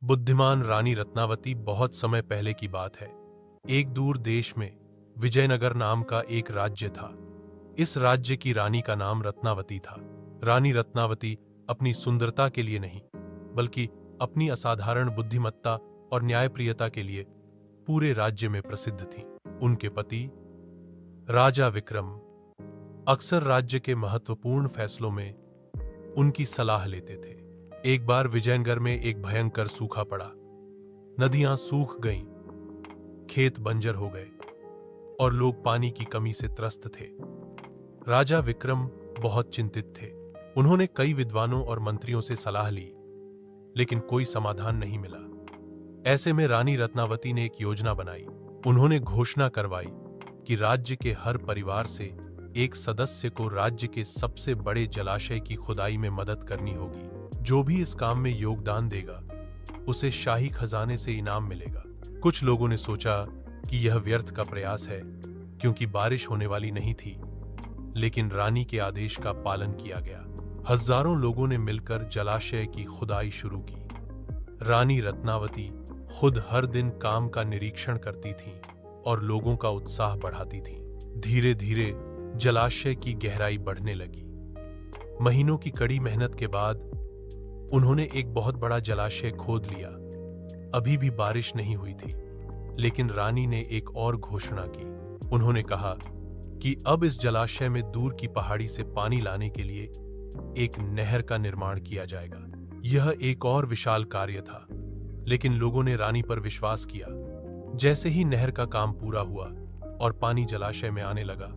बुद्धिमान रानी रत्नावती बहुत समय पहले की बात है। एक दूर देश में विजयनगर नाम का एक राज्य था। इस राज्य की रानी का नाम रत्नावती था। रानी रत्नावती अपनी सुंदरता के लिए नहीं, बल्कि अपनी असाधारण बुद्धिमत्ता और न्यायप्रियता के लिए पूरे राज्य में प्रसिद्ध थीं। उनके पति राजा विक्रम अक्सर राज्य के महत्वपूर्ण फैसलों में उनकी सलाह लेते थे। एक बार विजयनगर में एक भयंकर सूखा पड़ा। नदियां सूख गईं, खेत बंजर हो गए और लोग पानी की कमी से त्रस्त थे। राजा विक्रम बहुत चिंतित थे। उन्होंने कई विद्वानों और मंत्रियों से सलाह ली, लेकिन कोई समाधान नहीं मिला। ऐसे में रानी रत्नावती ने एक योजना बनाई। उन्होंने घोषणा करवाई कि राज्य के हर परिवार से एक सदस्य को राज्य के सबसे बड़े जलाशय की खुदाई में मदद करनी होगी। जो भी इस काम में योगदान देगा, उसे शाही खजाने से इनाम मिलेगा। कुछ लोगों ने सोचा कि यह व्यर्थ का प्रयास है, क्योंकि बारिश होने वाली नहीं थी, लेकिन रानी के आदेश का पालन किया गया। हजारों लोगों ने मिलकर जलाशय की खुदाई शुरू की। रानी रत्नावती खुद हर दिन काम का निरीक्षण करती थीं और लोगों का उत्साह बढ़ाती थीं। धीरे धीरे जलाशय की गहराई बढ़ने लगी। महीनों की कड़ी मेहनत के बाद उन्होंने एक बहुत बड़ा जलाशय खोद लिया। अभी भी बारिश नहीं हुई थी, लेकिन रानी ने एक और घोषणा की। उन्होंने कहा कि अब इस जलाशय में दूर की पहाड़ी से पानी लाने के लिए एक नहर का निर्माण किया जाएगा। यह एक और विशाल कार्य था, लेकिन लोगों ने रानी पर विश्वास किया। जैसे ही नहर का काम पूरा हुआ और पानी जलाशय में आने लगा,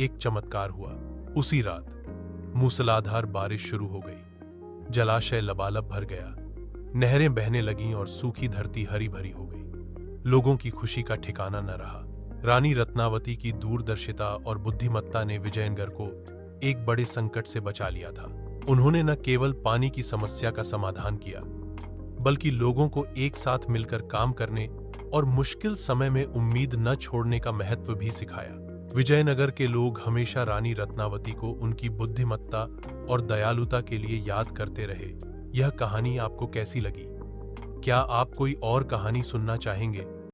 एक चमत्कार हुआ। उसी रात मूसलाधार बारिश शुरू हो गई। जलाशय लबालब भर गया, नहरें बहने लगीं और सूखी धरती हरी भरी हो गई। लोगों की खुशी का ठिकाना न रहा। रानी रत्नावती की दूरदर्शिता और बुद्धिमत्ता ने विजयनगर को एक बड़े संकट से बचा लिया था। उन्होंने न केवल पानी की समस्या का समाधान किया, बल्कि लोगों को एक साथ मिलकर काम करने और मुश्किल समय में उम्मीद न छोड़ने का महत्व भी सिखाया। विजयनगर के लोग हमेशा रानी रत्नावती को उनकी बुद्धिमत्ता और दयालुता के लिए याद करते रहे। यह कहानी आपको कैसी लगी? क्या आप कोई और कहानी सुनना चाहेंगे?